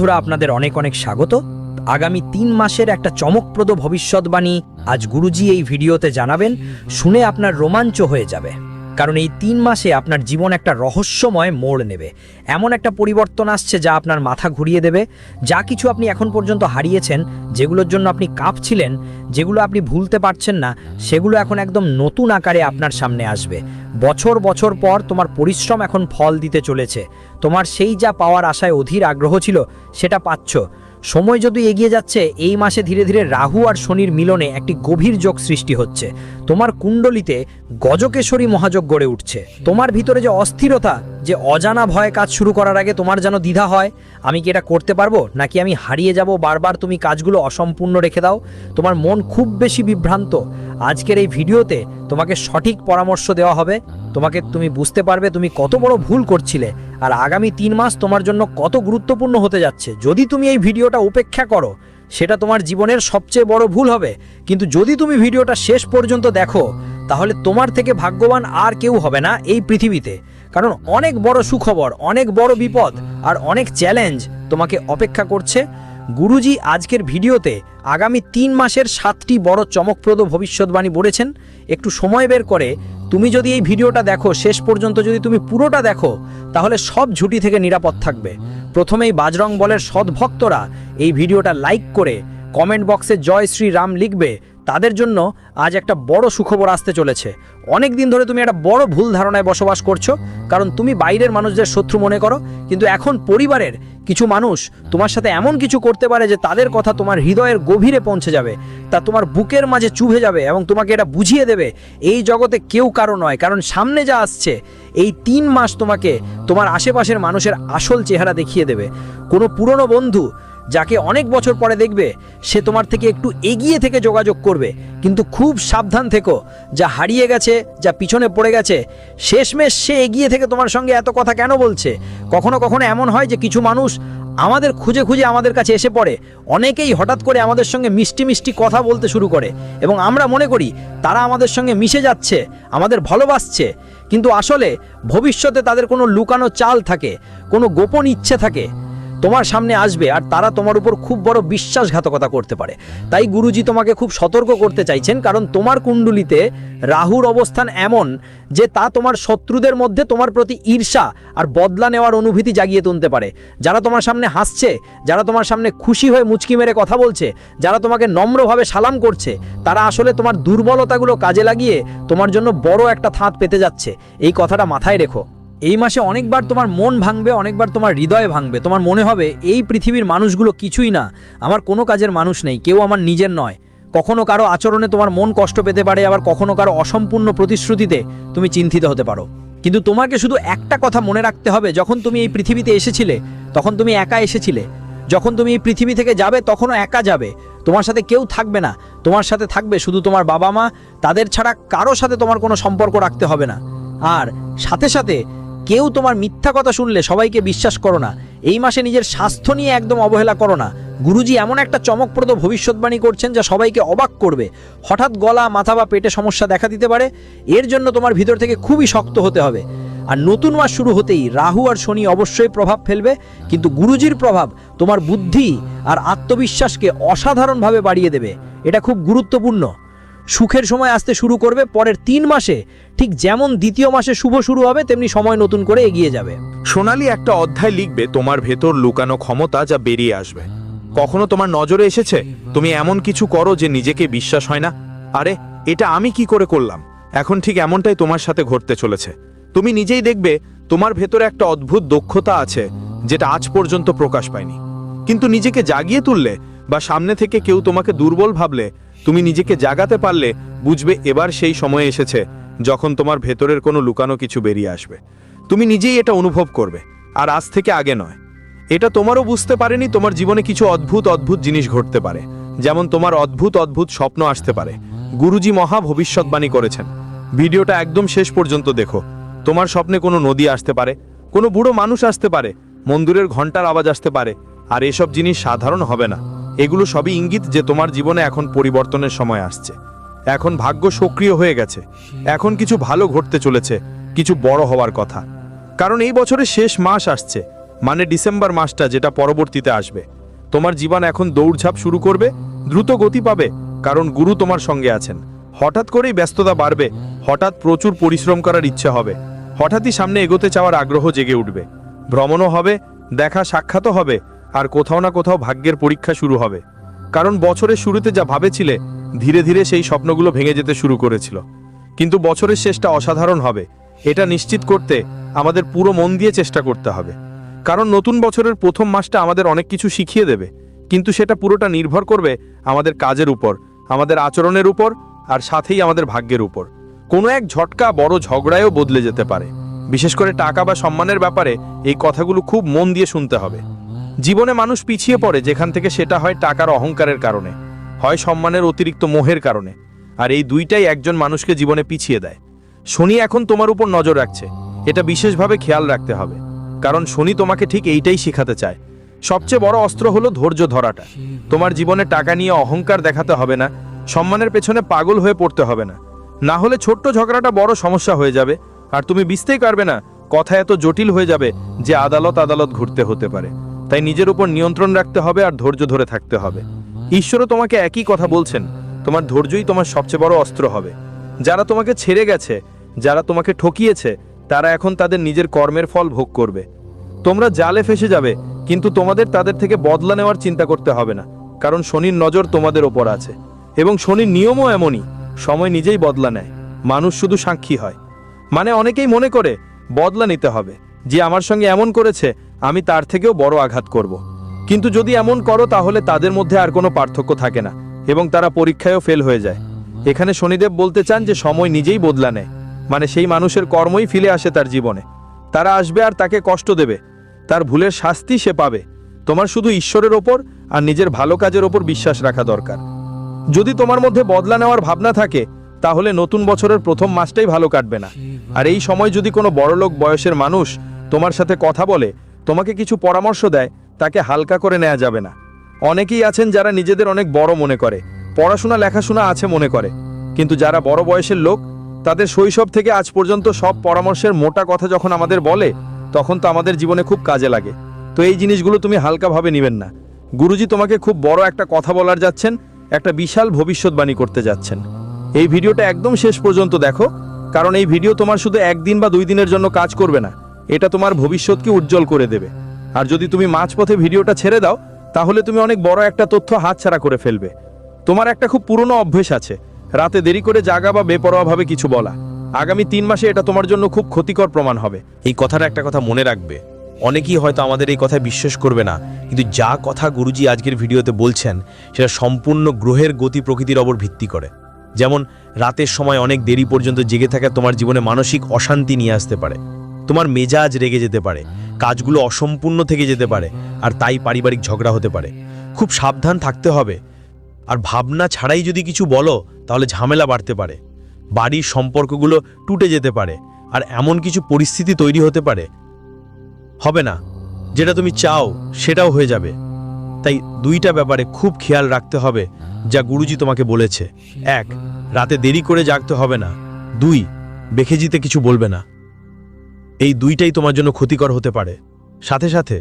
বন্ধুরা আপনাদের অনেক অনেক স্বাগত। আগামী 3 মাসের একটা চমকপ্রদ ভবিষ্যৎবাণী আজ গুরুজি এই ভিডিওতে জানাবেন। শুনে আপনার রোমাঞ্চ হয়ে যাবে, কারণ এই 3 মাসে আপনার জীবন একটা রহস্যময় মোড় নেবে। এমন একটা পরিবর্তন আসছে যা আপনার মাথা ঘুরিয়ে দেবে। যা কিছু আপনি এখন পর্যন্ত হারিয়েছেন, যেগুলোর জন্য আপনি কাঁপছিলেন, যেগুলো আপনি ভুলতে পারছেন না, সেগুলো এখন একদম নতুন আকারে আপনার সামনে আসবে। বছর বছর পর তোমার পরিশ্রম এখন ফল দিতে চলেছে। তোমার সেই যা পাওয়ার আশায় অধীর আগ্রহ ছিল সেটা পাচ্ছ। সময় যদি এগিয়ে যাচ্ছে, এই মাসে ধীরে ধীরে রাহু আর শনির মিলনে একটি গভীর যোগ সৃষ্টি হচ্ছে। তোমার কুণ্ডলিতে গজকেশরী মহাযোগ গড়ে উঠছে। তোমার ভিতরে যে অস্থিরতা, যে অজানা ভয় কাজ শুরু করার আগে তোমার যেন দ্বিধা হয়, আমি কি এটা করতে পারবো নাকি আমি হারিয়ে যাব, বারবার তুমি কাজগুলো অসম্পূর্ণ রেখে দাও, তোমার মন খুব বেশি বিভ্রান্ত। আজকের এই ভিডিওতে তোমাকে সঠিক পরামর্শ দেওয়া হবে। তুমি বুঝতে পারবে তুমি কত বড় ভুল করছিলে আর আগামী 3 মাস তোমার জন্য কত গুরুত্বপূর্ণ হতে যাচ্ছে। যদি তুমি এই ভিডিওটা উপেক্ষা করো, সেটা তোমার জীবনের সবচেয়ে বড় ভুল হবে। কিন্তু যদি তুমি ভিডিওটা শেষ পর্যন্ত দেখো, তাহলে তোমার থেকে ভাগ্যবান আর কেউ হবে না এই পৃথিবীতে। কারণ অনেক বড় সুখবর, অনেক বড় বিপদ আর অনেক চ্যালেঞ্জ তোমাকে অপেক্ষা করছে। গুরুজি আজকের ভিডিওতে আগামী 3 মাসের 7টি বড় চমকপ্রদ ভবিষ্যৎবাণী বলেছেন। একটু সময় বের করে তুমি যদি এই ভিডিওটা দেখো, শেষ পর্যন্ত যদি তুমি পুরোটা দেখো, তাহলে সব ঝুঁটি থেকে নিরাপদ থাকবে। প্রথমেই বাজরং বলের সৎভক্তরা এই ভিডিওটা লাইক করে কমেন্ট বক্সে জয় শ্রী রাম লিখবে। তাদের জন্য আজ একটা বড় সুখবর আসতে চলেছে। অনেক দিন ধরে তুমি একটা বড় ভুল ধারণায় বসবাস করছো, কারণ তুমি বাইরের মানুষদের শত্রু মনে করো। কিন্তু এখন পরিবারের কিছু মানুষ তোমার সাথে এমন কিছু করতে পারে যে তাদের কথা তোমার হৃদয়ের গভীরে পৌঁছে যাবে, তা তোমার বুকের মাঝে চুভে যাবে এবং তোমাকে এটা বুঝিয়ে দেবে এই জগতে কেউ কারো নয়। কারণ সামনে যা আসছে, এই 3 মাস তোমাকে তোমার আশেপাশের মানুষের আসল চেহারা দেখিয়ে দেবে। কোনো পুরনো বন্ধু যাকে অনেক বছর পরে দেখবে, সে তোমার থেকে একটু এগিয়ে থেকে যোগাযোগ করবে। কিন্তু খুব সাবধান থেকো, যা হারিয়ে গেছে, যা পিছনে পড়ে গেছে, শেষমেশ সে এগিয়ে থেকে তোমার সঙ্গে এত কথা কেন বলছে। কখনো কখনো এমন হয় যে কিছু মানুষ আমাদের খুঁজে খুঁজে আমাদের কাছে এসে পড়ে। অনেকেই হঠাৎ করে আমাদের সঙ্গে মিষ্টি মিষ্টি কথা বলতে শুরু করে এবং আমরা মনে করি তারা আমাদের সঙ্গে মিশে যাচ্ছে, আমাদের ভালোবাসছে। কিন্তু আসলে ভবিষ্যতে তাদের কোনো লুকানো চাল থাকে, কোনো গোপন ইচ্ছে থাকে, তোমার সামনে আসবে আর তারা তোমার উপর খুব বড় বিশ্বাসঘাতকতা করতে পারে। তাই গুরুজি তোমাকে খুব সতর্ক করতে চাইছেন, কারণ তোমার কুণ্ডলিতে রাহুর অবস্থান এমন যে তা তোমার শত্রুদের মধ্যে তোমার প্রতি ঈর্ষা আর বদলা নেওয়ার অনুভূতি জাগিয়ে তুলতে পারে। যারা তোমার সামনে হাসছে, যারা তোমার সামনে খুশি হয়ে মুচকি মেরে কথা বলছে, যারা তোমাকে নম্রভাবে সালাম করছে, তারা আসলে তোমার দুর্বলতাগুলো কাজে লাগিয়ে তোমার জন্য বড় একটা ফাঁদ পেতে যাচ্ছে। এই কথাটা মাথায় রেখো। এই মাসে অনেকবার তোমার মন ভাঙবে, অনেকবার তোমার হৃদয় ভাঙবে। তোমার মনে হবে এই পৃথিবীর মানুষগুলো কিছুই না, আমার কোনো কাজের মানুষ নেই, কেউ আমার নিজের নয়। কখনো কারো আচরণে তোমার মন কষ্ট পেতে পারে, আবার কখনো কারো অসম্পূর্ণ প্রতিশ্রুতিতে তুমি চিন্তিত হতে পারো। কিন্তু তোমাকে শুধু একটা কথা মনে রাখতে হবে, যখন তুমি এই পৃথিবীতে এসেছিলে তখন তুমি একা এসেছিলে। যখন তুমি এই পৃথিবী থেকে যাবে তখনও একা যাবে। তোমার সাথে কেউ থাকবে না, তোমার সাথে থাকবে শুধু তোমার বাবা মা। তাদের ছাড়া কারো সাথে তোমার কোনো সম্পর্ক রাখতে হবে না। আর সাথে সাথে কেউ তোমার মিথ্যা কথা শুনলে সবাইকে বিশ্বাস করো না। এই মাসে নিজের স্বাস্থ্য নিয়ে একদম অবহেলা করো না। গুরুজি এমন একটা চমকপ্রদ ভবিষ্যৎবাণী করছেন যা সবাইকে অবাক করবে। হঠাৎ গলা, মাথা বা পেটে সমস্যা দেখা দিতে পারে। এর জন্য তোমার ভিতর থেকে খুবই শক্ত হতে হবে। আর নতুন মাস শুরু হতেই রাহু আর শনি অবশ্যই প্রভাব ফেলবে, কিন্তু গুরুজির প্রভাব তোমার বুদ্ধি আর আত্মবিশ্বাসকে অসাধারণভাবে বাড়িয়ে দেবে। এটা খুব গুরুত্বপূর্ণ। সুখের সময় আসতে শুরু করবে পরের 3 মাসে। ঠিক যেমন দ্বিতীয় মাসে শুভ শুরু হবে, তেমনি সময় নতুন করে এগিয়ে যাবে। সোনালি একটা অধ্যায় লিখবে তোমার ভেতর লুকানো ক্ষমতা যা বেরিয়ে আসবে। কখনো তোমার নজরে এসেছে তুমি এমন কিছু করো যে নিজেকে বিশ্বাস হয় না, আরে এটা আমি কি করে করলাম। এখন ঠিক এমনটাই তোমার সাথে ঘটতে চলেছে। তুমি নিজেই দেখবে তোমার ভেতরে একটা অদ্ভুত দক্ষতা আছে যেটা আজ পর্যন্ত প্রকাশ পায়নি। কিন্তু নিজেকে জাগিয়ে তুললে বা সামনে থেকে কেউ তোমাকে দুর্বল ভাবলে, তুমি নিজেকে জাগাতে পারলে, বুঝবে এবার সেই সময় এসেছে যখন তোমার ভেতরের কোনো লুকানো কিছু বেরিয়ে আসবে। তুমি নিজেই এটা অনুভব করবে, আর আজ থেকে আগে নয়। এটা তোমারও বুঝতে পারেনি, তোমার জীবনে কিছু অদ্ভুত অদ্ভুত জিনিস ঘটতে পারে, যেমন তোমার অদ্ভুত অদ্ভুত স্বপ্ন আসতে পারে। গুরুজি মহা ভবিষ্যৎবাণী করেছেন। ভিডিওটা একদম শেষ পর্যন্ত দেখো। তোমার স্বপ্নে কোনো নদী আসতে পারে, কোনো বুড়ো মানুষ আসতে পারে, মন্দিরের ঘন্টার আওয়াজ আসতে পারে। আর এসব জিনিস সাধারণ হবে না, এগুলো সবই ইঙ্গিত যে তোমার জীবনে এখন পরিবর্তনের সময় আসছে। এখন ভাগ্য সক্রিয় হয়ে গেছে, এখন কিছু ভালো ঘটতে চলেছে, কিছু বড় হওয়ার কথা। কারণ এই বছরের শেষ মাস আসছে, মানে ডিসেম্বর মাসটা যেটা পরবর্তীতে আসবে। তোমার জীবন এখন দৌড়ঝাঁপ শুরু করবে, দ্রুত গতি পাবে, কারণ গুরু তোমার সঙ্গে আছেন। হঠাৎ করেই ব্যস্ততা বাড়বে, হঠাৎ প্রচুর পরিশ্রম করার ইচ্ছে হবে, হঠাৎই সামনে এগোতে চাওয়ার আগ্রহ জেগে উঠবে। ভ্রমণও হবে, দেখা সাক্ষাৎও হবে, আর কোথাও না কোথাও ভাগ্যের পরীক্ষা শুরু হবে। কারণ বছরের শুরুতে যা ভাবেছিলে, ধীরে ধীরে সেই স্বপ্নগুলো ভেঙে যেতে শুরু করেছিল। কিন্তু বছরের শেষটা অসাধারণ হবে, এটা নিশ্চিত করতে আমাদের পুরো মন দিয়ে চেষ্টা করতে হবে। কারণ নতুন বছরের প্রথম মাসটা আমাদের অনেক কিছু শিখিয়ে দেবে, কিন্তু সেটা পুরোটা নির্ভর করবে আমাদের কাজের উপর, আমাদের আচরণের উপর, আর সাথেই আমাদের ভাগ্যের উপর। কোনো এক ঝটকা বড় ঝগড়ায়ও বদলে যেতে পারে। বিশেষ করে টাকা বা সম্মানের ব্যাপারে এই কথাগুলো খুব মন দিয়ে শুনতে হবে। জীবনে মানুষ পিছিয়ে পড়ে যেখান থেকে সেটা হয় টাকার অহংকারের কারণে, হয় সম্মানের অতিরিক্ত মোহের কারণে, আর এই দুইটাই একজন মানুষকে জীবনে পিছিয়ে দেয়। শনি এখন তোমার উপর নজর রাখছে, এটা বিশেষভাবে খেয়াল রাখতে হবে, কারণ শনি তোমাকে ঠিক এইটাই শেখাতে চায়। সবচেয়ে বড় অস্ত্র হলো ধৈর্য ধরাটা। তোমার জীবনে টাকা নিয়ে অহংকার দেখাতে হবে না, সম্মানের পেছনে পাগল হয়ে পড়তে হবে না, না হলে ছোট্ট ঝগড়াটা বড় সমস্যা হয়ে যাবে, আর তুমি বুঝতেই পারবে না, কথা এত জটিল হয়ে যাবে যে আদালত ঘুরতে হতে পারে। তাই নিজের উপর নিয়ন্ত্রণ রাখতে হবে আর ধৈর্য ধরে থাকতে হবে। ঈশ্বরও তোমাকে একই কথা বলছেন, তোমার ধৈর্যই তোমার সবচেয়ে বড় অস্ত্র হবে। যারা তোমাকে ছেড়ে গেছে, যারা তোমাকে ঠকিয়েছে, তারা এখন তাদের নিজের কর্মের ফল ভোগ করবে। তোমরা জালে ফেসে যাবে, কিন্তু তোমাদের তাদের থেকে বদলা নেওয়ার চিন্তা করতে হবে না, কারণ শনির নজর তোমাদের ওপর আছে। এবং শনির নিয়মও এমনই, সময় নিজেই বদলা নেয়, মানুষ শুধু সাক্ষী হয়। মানে অনেকেই মনে করে বদলা নিতে হবে, যে আমার সঙ্গে এমন করেছে আমি তার থেকেও বড় আঘাত করব। কিন্তু যদি এমন করো তাহলে তাদের মধ্যে আর কোনো পার্থক্য থাকে না, এবং তারা পরীক্ষায়ও ফেল হয়ে যায়। এখানে শনিদেব বলতে চান যে সময় নিজেই বদলা নেয়, মানে সেই মানুষের কর্মই ফিরে আসে তার জীবনে। তারা আসবে আর তাকে কষ্ট দেবে, তার ভুলের শাস্তি সে পাবে। তোমার শুধু ঈশ্বরের ওপর আর নিজের ভালো কাজের ওপর বিশ্বাস রাখা দরকার। যদি তোমার মধ্যে বদলা নেওয়ার ভাবনা থাকে, তাহলে নতুন বছরের প্রথম মাসটাই ভালো কাটবে না। আর এই সময় যদি কোনো বড়লোক বয়সের মানুষ তোমার সাথে কথা বলে, তোমাকে কিছু পরামর্শ দেয়, তাকে হালকা করে নেওয়া যাবে না। অনেকেই আছেন যারা নিজেদের অনেক বড় মনে করে, পড়াশোনা লেখাশোনা আছে মনে করে, কিন্তু যারা বড় বয়সের লোক, তাদের শৈশব থেকে আজ পর্যন্ত সব পরামর্শের মোটা কথা যখন আমাদের বলে, তখন তো আমাদের জীবনে খুব কাজে লাগে। তো এই জিনিসগুলো তুমি হালকাভাবে নেবেন না। গুরুজি তোমাকে খুব বড় একটা কথা বলার যাচ্ছেন, একটা বিশাল ভবিষ্যৎবাণী করতে যাচ্ছেন। এই ভিডিওটা একদম শেষ পর্যন্ত দেখো, কারণ এই ভিডিও তোমার শুধু একদিন বা 2 দিনের জন্য কাজ করবে না, এটা তোমার ভবিষ্যৎকে উজ্জ্বল করে দেবে। আর যদি তুমি মাঝপথে ভিডিওটা ছেড়ে দাও, তাহলে তুমি অনেক বড় একটা তথ্য হাতছাড়া করে ফেলবে। তোমার একটা খুব পুরনো অভ্যেস আছে, রাতে দেরি করে জাগা বা বেপরোয়াভাবে কিছু বলা। আগামী 3 মাসে এটা তোমার জন্য খুব ক্ষতিকর প্রমাণ হবে। এই কথাটা একটা কথা মনে রাখবে, অনেকেই হয়তো আমাদের এই কথায় বিশ্বাস করবে না, কিন্তু যা কথা গুরুজি আজকের ভিডিওতে বলছেন সেটা সম্পূর্ণ গ্রহের গতি প্রকৃতির ওপর ভিত্তি করে। যেমন রাতের সময় অনেক দেরি পর্যন্ত জেগে থাকা তোমার জীবনে মানসিক অশান্তি নিয়ে আসতে পারে, তোমার মেজাজ রেগে যেতে পারে, কাজগুলো অসম্পূর্ণ থেকে যেতে পারে, আর তাই পারিবারিক ঝগড়া হতে পারে। খুব সাবধান থাকতে হবে। আর ভাবনা ছাড়াই যদি কিছু বলো, তাহলে ঝামেলা বাড়তে পারে, বাড়ির সম্পর্কগুলো টুটে যেতে পারে, আর এমন কিছু পরিস্থিতি তৈরি হতে পারে, হবে না যেটা তুমি চাও সেটাও হয়ে যাবে। তাই 2টা ব্যাপারে খুব খেয়াল রাখতে হবে যা গুরুজি তোমাকে বলেছে। 1, রাতে দেরি করে জাগতে হবে না। 2, বেখেজিতে কিছু বলবে না। এই 2টাই তোমার জন্য ক্ষতিকর হতে পারে। সাথে সাথে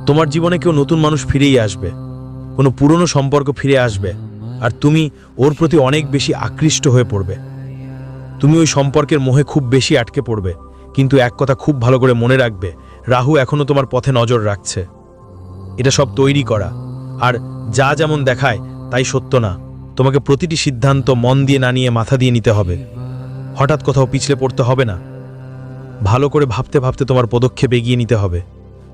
তোমার জীবনে কেউ নতুন মানুষ ফিরেই আসবে, কোনো পুরনো সম্পর্ক ফিরে আসবে, আর তুমি ওর প্রতি অনেক বেশি আকৃষ্ট হয়ে পড়বে। তুমি ওই সম্পর্কের মোহে খুব বেশি আটকে পড়বে। কিন্তু এক কথা খুব ভালো করে মনে রাখবে, রাহু এখনো তোমার পথে নজর রাখছে। এটা সব তৈরি করা, আর যা যেমন দেখায় তাই সত্য না। তোমাকে প্রতিটি সিদ্ধান্ত মন দিয়ে না নিয়ে মাথা দিয়ে নিতে হবে। হঠাৎ কোথাও পিছলে পড়তে হবে না, ভালো করে ভাবতে ভাবতে তোমার পদক্ষেপ এগিয়ে নিতে হবে।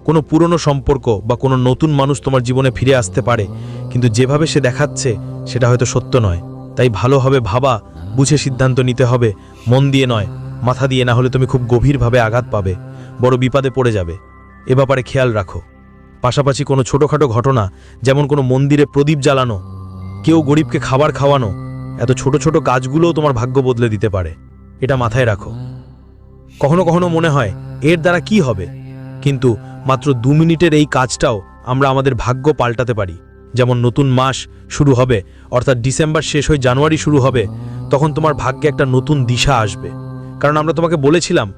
কোনো পুরনো সম্পর্ক বা কোনো নতুন মানুষ তোমার জীবনে ফিরে আসতে পারে, কিন্তু যেভাবে সে দেখাচ্ছে সেটা হয়তো সত্য নয়। তাই ভালোভাবে ভাবা বুঝে সিদ্ধান্ত নিতে হবে, মন দিয়ে নয়, মাথা দিয়ে, না হলে তুমি খুব গভীরভাবে আঘাত পাবে, বড় বিপদে পড়ে যাবে। এ ব্যাপারে খেয়াল রাখো। পাশাপাশি কোনো ছোটোখাটো ঘটনা, যেমন কোনো মন্দিরে প্রদীপ জ্বালানো, কেউ গরিবকে খাবার খাওয়ানো, এত ছোট ছোট কাজগুলোও তোমার ভাগ্য বদলে দিতে পারে। এটা মাথায় রাখো। কখনো কখনো মনে হয় এর দ্বারা কি হবে, কিন্তু মাত্র 2 মিনিটের এই কাজটাও আমরা আমাদের ভাগ্য পাল্টাতে পারি। যেমন নতুন মাস শুরু হবে, অর্থাৎ ডিসেম্বর শেষ হয়ে জানুয়ারি শুরু হবে, তখন তোমার ভাগ্যে একটা নতুন দিশা আসবে। কারণ আমরা তোমাকে বলেছিলাম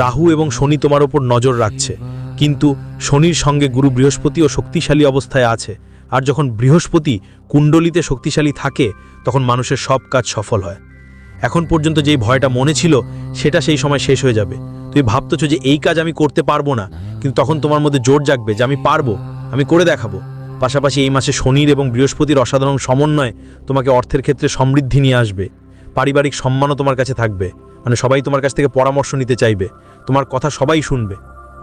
রাহু এবং শনি তোমার ওপর নজর রাখছে, কিন্তু শনির সঙ্গে গুরু বৃহস্পতিও শক্তিশালী অবস্থায় আছে। আর যখন বৃহস্পতি কুণ্ডলিতে শক্তিশালী থাকে তখন মানুষের সব কাজ সফল হয়। এখন পর্যন্ত যেই ভয়টা মনে ছিল সেটা সেই সময় শেষ হয়ে যাবে। তুমি ভাবতেছো যে এই কাজ আমি করতে পারবো না, কিন্তু তখন তোমার মধ্যে জোর জাগবে যে আমি পারবো, আমি করে দেখাবো। পাশাপাশি এই মাসে শনির এবং বৃহস্পতির অসাধারণ সমন্বয় তোমাকে অর্থের ক্ষেত্রে সমৃদ্ধি নিয়ে আসবে। পারিবারিক সম্মানও তোমার কাছে থাকবে, মানে সবাই তোমার কাছ থেকে পরামর্শ নিতে চাইবে, তোমার কথা সবাই শুনবে,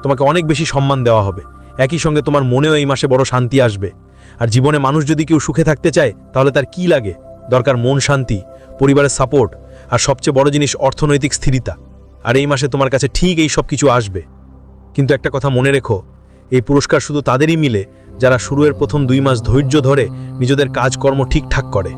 তোমাকে অনেক বেশি সম্মান দেওয়া হবে। একই সঙ্গে তোমার মনেও এই মাসে বড় শান্তি আসবে। আর জীবনে মানুষ যদি কেউ সুখে থাকতে চায় তাহলে তার কি লাগে? দরকার মন শান্তি, পরিবারের সাপোর্ট, আর সবচেয়ে বড় জিনিস অর্থনৈতিক স্থিরতা। আর এই মাসে তোমার কাছে ঠিক এই সব কিছু আসবে। কিন্তু একটা কথা মনে রেখো, এই পুরস্কার শুধু তাদেরই মিলে যারা শুরুর প্রথম 2 মাস ধৈর্য ধরে নিজেদের কাজকর্ম ঠিকঠাক করে।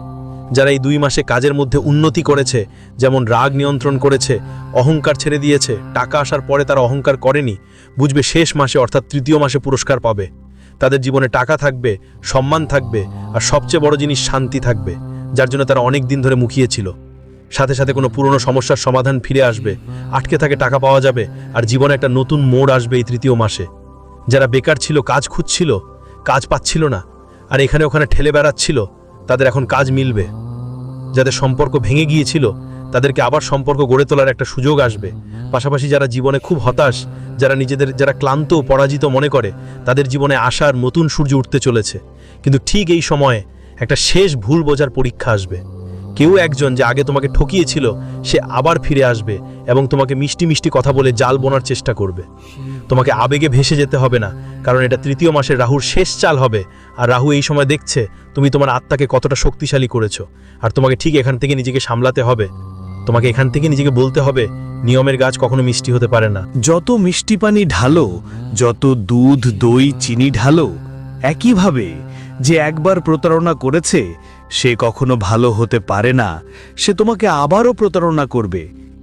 যারা এই 2 মাসে কাজের মধ্যে উন্নতি করেছে, যেমন রাগ নিয়ন্ত্রণ করেছে, অহংকার ছেড়ে দিয়েছে, টাকা আসার পরে তারা অহংকার করেনি, বুঝবে শেষ মাসে অর্থাৎ 3য় মাসে পুরস্কার পাবে। তাদের জীবনে টাকা থাকবে, সম্মান থাকবে, আর সবচেয়ে বড় জিনিস শান্তি থাকবে, যার জন্য তারা অনেক দিন ধরে মুখিয়েছিল। সাথে সাথে কোনো পুরনো সমস্যার সমাধান ফিরে আসবে, আটকে থাকে টাকা পাওয়া যাবে, আর জীবনে একটা নতুন মোড় আসবে এই 3য় মাসে। যারা বেকার ছিল, কাজ খুঁজছিল, কাজ পাচ্ছিল না, আর এখানে ওখানে ঠেলে বেড়াচ্ছিল, তাদের এখন কাজ মিলবে। যাদের সম্পর্ক ভেঙে গিয়েছিল তাদেরকে আবার সম্পর্ক গড়ে তোলার একটা সুযোগ আসবে। পাশাপাশি যারা জীবনে খুব হতাশ, যারা ক্লান্ত পরাজিত মনে করে, তাদের জীবনে আশার নতুন সূর্য উঠতে চলেছে। কিন্তু ঠিক এই সময়ে একটা শেষ ভুল বোঝার পরীক্ষা আসবে। কেউ একজন যে আগে তোমাকে ঠকিয়েছিল সে আবার ফিরে আসবে এবং তোমাকে মিষ্টি মিষ্টি কথা বলে জাল বোনার চেষ্টা করবে। তোমাকে আবেগে ভেসে যেতে হবে না, কারণ এটা 3য় মাসের রাহুর শেষ চাল হবে। আর রাহু এই সময় দেখছে তুমি তোমার আত্মাকে কতটা শক্তিশালী করেছো। আর তোমাকে ঠিক এখান থেকে নিজেকে সামলাতে হবে, তোমাকে এখান থেকে নিজেকে বলতে হবে নিয়মের গাছ কখনো মিষ্টি হতে পারে না। যত মিষ্টি পানি ঢালো, যত দুধ দই চিনি ঢালো, একইভাবে যে একবার প্রতারণা করেছে সে কখনো ভালো হতে পারে না, সে তোমাকে আবারও প্রতারণা করবে,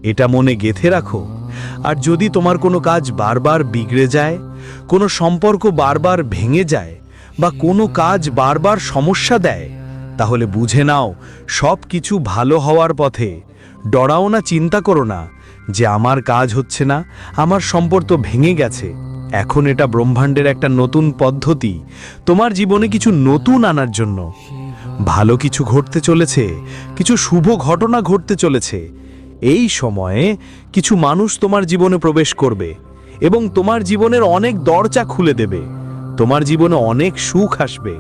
এটা মনে গেঁথে রাখো। আর যদি তোমার কোনো কাজ বারবার বিগড়ে যায়, কোনো সম্পর্ক বারবার ভেঙে যায়, বা কোনো কাজ বারবার সমস্যা দেয়, তাহলে বুঝে নাও সব কিছু ভালো হওয়ার পথে। ডরাও না, চিন্তা করো না যে আমার কাজ হচ্ছে না, আমার সম্পর্ক ভেঙে গেছে। এখন এটা ব্রহ্মাণ্ডের একটা নতুন পদ্ধতি তোমার জীবনে কিছু নতুন আনার জন্য। ভালো কিছু ঘটতে চলেছে, কিছু শুভ ঘটনা ঘটতে চলেছে। এই সময়ে কিছু মানুষ তোমার জীবনে প্রবেশ করবে এবং তোমার জীবনের অনেক দরজা খুলে দেবে। তোমার জীবনে অনেক সুখ আসবে,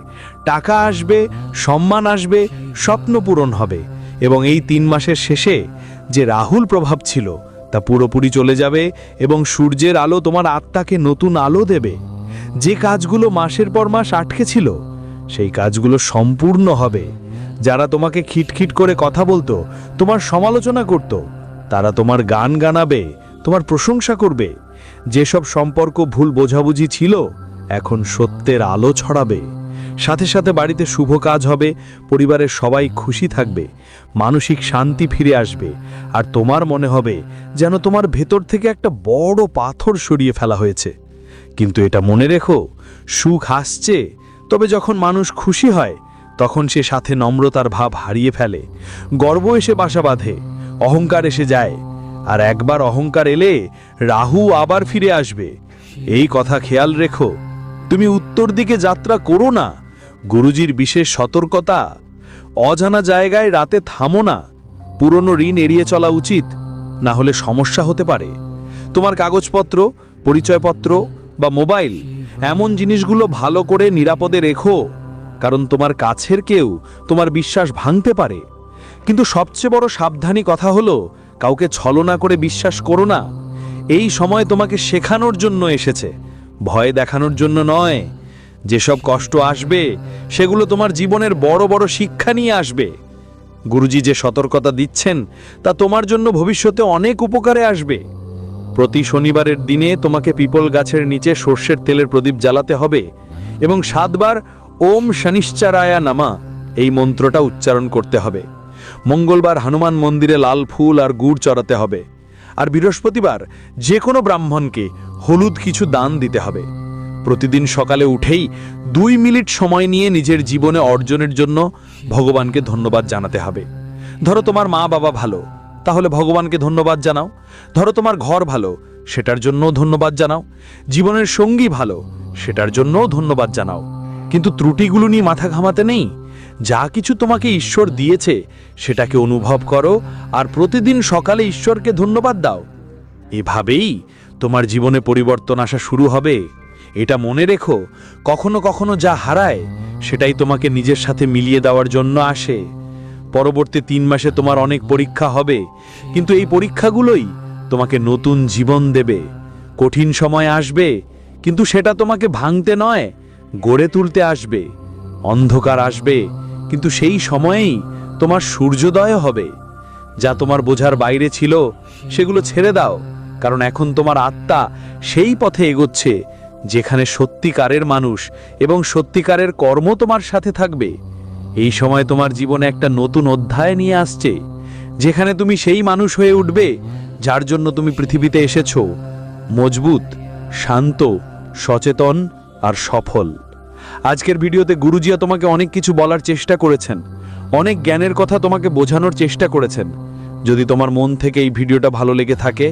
টাকা আসবে, সম্মান আসবে, স্বপ্ন পূরণ হবে। এবং এই 3 মাসের শেষে যে রাহুল প্রভাব ছিল তা পুরোপুরি চলে যাবে এবং সূর্যের আলো তোমার আত্মাকে নতুন আলো দেবে। যে কাজগুলো মাসের পর মাস আটকে ছিল সেই কাজগুলো সম্পূর্ণ হবে। যারা তোমাকে খিটখিট করে কথা বলতো, তোমার সমালোচনা করত, তারা তোমার গান গানাবে, তোমার প্রশংসা করবে। যেসব সম্পর্ক ভুল বোঝাবুঝি ছিল এখন সত্যের আলো ছড়াবে। সাথে সাথে বাড়িতে শুভ কাজ হবে, পরিবারের সবাই খুশি থাকবে, মানসিক শান্তি ফিরে আসবে। আর তোমার মনে হবে যেন তোমার ভেতর থেকে একটা বড় পাথর সরিয়ে ফেলা হয়েছে। কিন্তু এটা মনে রেখো, সুখ আসছে, তবে যখন মানুষ খুশি হয় তখন সে সাথে নম্রতার ভাব হারিয়ে ফেলে, গর্ব এসে বাসা বাঁধে, অহংকার এসে যায়। আর একবার অহংকার এলে রাহু আবার ফিরে আসবে। এই কথা খেয়াল রেখো। তুমি উত্তর দিকে যাত্রা করো না, গুরুজির বিশেষ সতর্কতা। অজানা জায়গায় রাতে থামো না, পুরনো ঋণ এড়িয়ে চলা উচিত, না হলে সমস্যা হতে পারে। তোমার কাগজপত্র, পরিচয়পত্র বা মোবাইল, এমন জিনিসগুলো ভালো করে নিরাপদে রেখো, কারণ তোমার কাছের কেউ তোমার বিশ্বাস ভাঙতে পারে। কিন্তু সবচেয়ে বড় সাবধানী কথা হলো কাউকে ছলনা করে বিশ্বাস করো না। এই সময় তোমাকে শেখানোর জন্য এসেছে, ভয় দেখানোর জন্য নয়। যেসব কষ্ট আসবে সেগুলো তোমার জীবনের বড় বড় শিক্ষা নিয়ে আসবে। গুরুজি যে সতর্কতা দিচ্ছেন তা তোমার জন্য ভবিষ্যতে অনেক উপকারে আসবে। প্রতি শনিবারের দিনে তোমাকে পিপল গাছের নিচে সর্ষের তেলের প্রদীপ জ্বালাতে হবে এবং 7 বার ওম শনিশ্চরায়া নামা এই মন্ত্রটা উচ্চারণ করতে হবে। মঙ্গলবার হনুমান মন্দিরে লাল ফুল আর গুড় চড়াতে হবে। আর বৃহস্পতিবার যে কোনো ব্রাহ্মণকে হলুদ কিছু দান দিতে হবে। প্রতিদিন সকালে উঠেই 2 মিনিট সময় নিয়ে নিজের জীবনে অর্জনের জন্য ভগবানকে ধন্যবাদ জানাতে হবে। ধরো তোমার মা বাবা ভালো, তাহলে ভগবানকে ধন্যবাদ জানাও। ধরো তোমার ঘর ভালো, সেটার জন্যও ধন্যবাদ জানাও। জীবনের সঙ্গী ভালো, সেটার জন্যও ধন্যবাদ জানাও। কিন্তু ত্রুটিগুলো নিয়ে মাথা ঘামাতে নেই। যা কিছু তোমাকে ঈশ্বর দিয়েছে সেটাকে অনুভব করো আর প্রতিদিন সকালে ঈশ্বরকে ধন্যবাদ দাও। এভাবেই তোমার জীবনে পরিবর্তন আসা শুরু হবে। এটা মনে রেখো, কখনো কখনো যা হারায় সেটাই তোমাকে নিজের সাথে মিলিয়ে দেওয়ার জন্য আসে। পরবর্তী 3 মাসে তোমার অনেক পরীক্ষা হবে, কিন্তু এই পরীক্ষাগুলোই তোমাকে নতুন জীবন দেবে। কঠিন সময় আসবে, কিন্তু সেটা তোমাকে ভাঙতে নয়, গড়ে তুলতে আসবে। অন্ধকার আসবে, কিন্তু সেই সময়েই তোমার সূর্যোদয় হবে। যা তোমার বোঝার বাইরে ছিল সেগুলো ছেড়ে দাও, কারণ এখন তোমার আত্মা সেই পথে এগোচ্ছে যেখানে সত্যিকারের মানুষ এবং সত্যিকারের কর্ম তোমার সাথে থাকবে। এই সময় তোমার জীবনে একটা নতুন অধ্যায় নিয়ে আসছে, যেখানে তুমি সেই মানুষ হয়ে উঠবে যার জন্য তুমি পৃথিবীতে এসেছো, মজবুত, শান্ত, সচেতন আর সফল। আজকের ভিডিওতে গুরুজিয়া তোমাকে অনেক কিছু বলার চেষ্টা করেছেন, অনেক জ্ঞানের কথা তোমাকে বোঝানোর চেষ্টা করেছেন। যদি তোমার মন থেকে এই ভিডিওটা ভালো লেগে থাকে